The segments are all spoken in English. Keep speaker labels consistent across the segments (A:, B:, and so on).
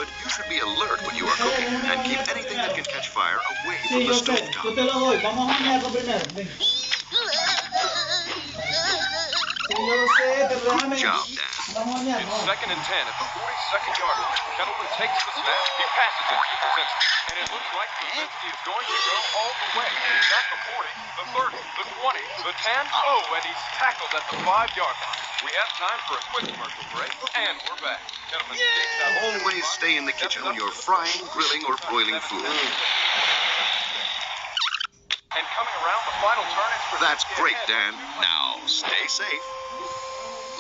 A: but you should be alert when you are cooking and keep anything that can catch fire away from
B: Sí,
A: the
B: yo sé, yo
A: stovetop.
B: te lo doy. Vamos a hornearlo primero. Ven. Sí, yo lo sé, pero déjame.
A: Good job, Dan.
B: Vamos a hornearlo.
C: It's 2nd and 10 at the 42nd yard line. Kettleman takes the snap. He passes it to Brzezinski. And it looks like Brzezinski is going to go all the way. He's at the 40, the 30, the 20, the 10. Oh, and he's tackled at the 5-yard line. We have time for a quick commercial break, and we're back. Kettleman takes out
A: Always stay in the kitchen when you're frying, grilling, or broiling food.
C: And coming around the final turn, it's
A: That's great, Dan. Now, stay safe.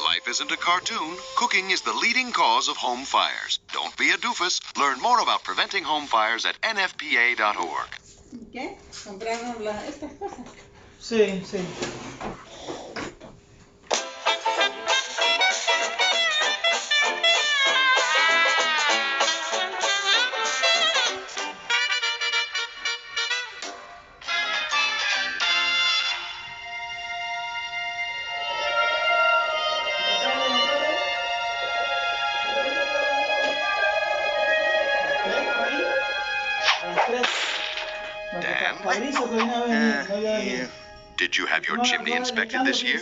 A: Life isn't a cartoon. Cooking is the leading cause of home fires. Don't be a doofus. Learn more about preventing home fires at nfpa.org.
D: ¿Qué? Comprarnos estas cosas.
B: Sí, sí.
A: Dan? Did you have your chimney inspected this year?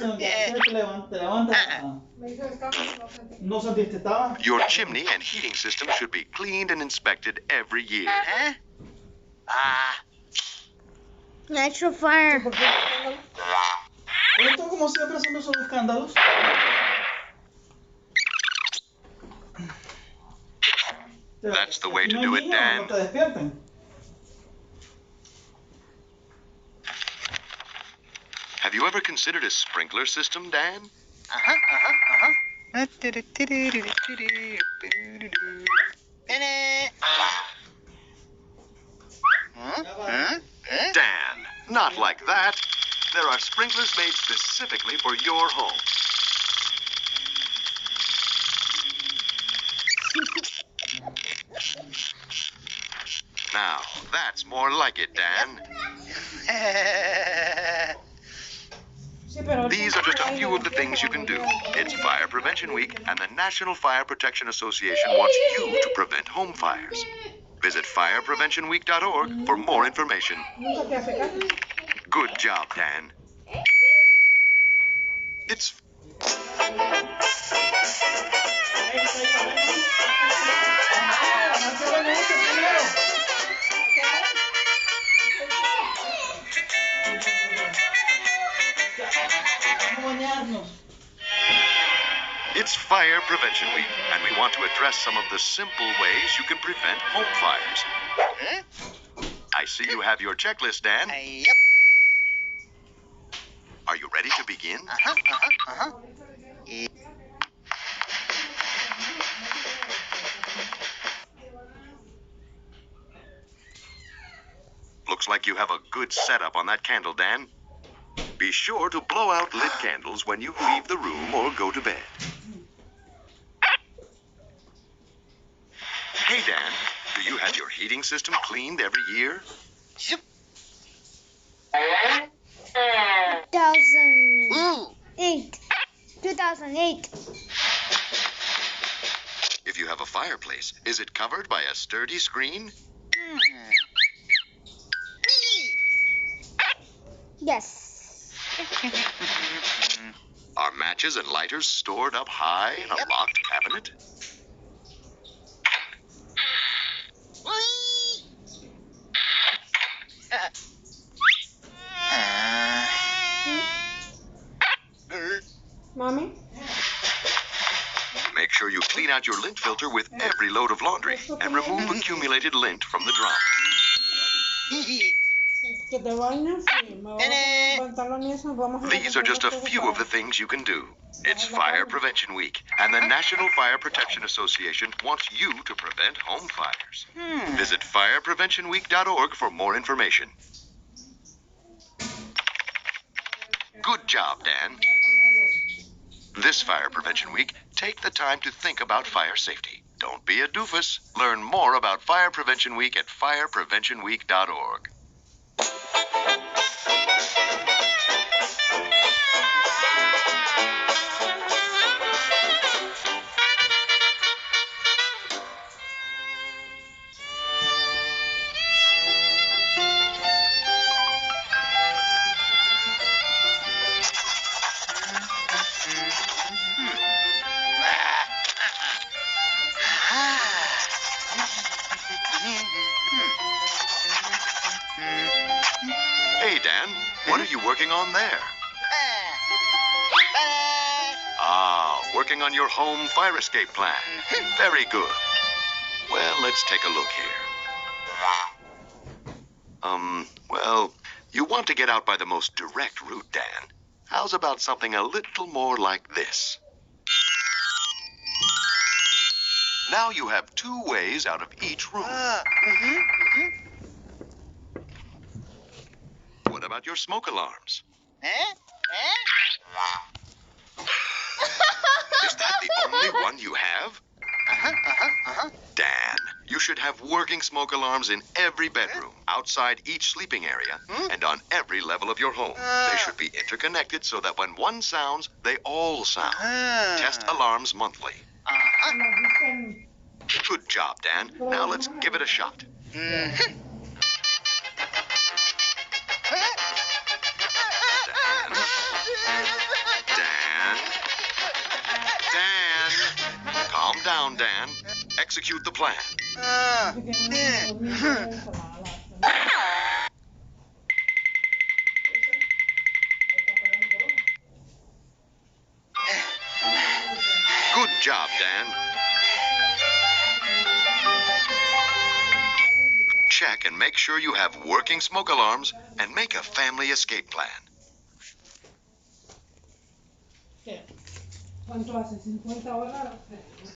A: Your chimney and heating system should be cleaned and inspected every year.
E: Natural fire.
B: Esto como siempre haciendo esos escándalos.
A: That's the way to do it, Dan.
B: No te despierten.
A: Have you ever considered a sprinkler system, Dan? Dan, not like that. There are sprinklers made specifically for your home. Now, that's more like it, Dan. These are just a few of the things you can do. It's Fire Prevention Week, and the National Fire Protection Association wants you to prevent home fires. Visit firepreventionweek.org for more information. Good job, Dan. It's... It's Fire Prevention Week, and we want to address some of the simple ways you can prevent home fires. I see you have your checklist, Dan.
F: Yep.
A: Are you ready to begin? Looks like you have a good setup on that candle, Dan. Be sure to blow out lit candles when you leave the room or go to bed. Hey, Dan, do you have your heating system cleaned every year?
E: 2008. 2008.
A: If you have a fireplace, is it covered by a sturdy screen?
E: Yes.
A: Are matches and lighters stored up high in a locked cabinet?
D: Mommy?
A: Make sure you clean out your lint filter with every load of laundry and remove accumulated lint from the drum. These are just a few of the things you can do. It's Fire Prevention Week, and the National Fire Protection Association wants you to prevent home fires. Visit firepreventionweek.org for more information. Good job, Dan. This Fire Prevention Week, take the time to think about fire safety. Don't be a doofus. Learn more about Fire Prevention Week at firepreventionweek.org. Hey, Dan, what are you working on there? Ah, working on your home fire escape plan. Very good. Well, let's take a look here. Well, you want to get out by the most direct route, Dan. How's about something a little more like this? Now you have 2 ways out of each room. What about your smoke alarms? Is that the only one you have? Dan, you should have working smoke alarms in every bedroom, outside each sleeping area, and on every level of your home. They should be interconnected so that when one sounds, they all sound. Test alarms monthly. Good job, Dan. Now let's give it a shot. Dan. Dan. Calm down, Dan. Execute the plan. Good job, Dan. Check and make sure you have working smoke alarms and make a family escape plan.
D: ¿Qué? ¿Cuánto hace? ¿50 horas?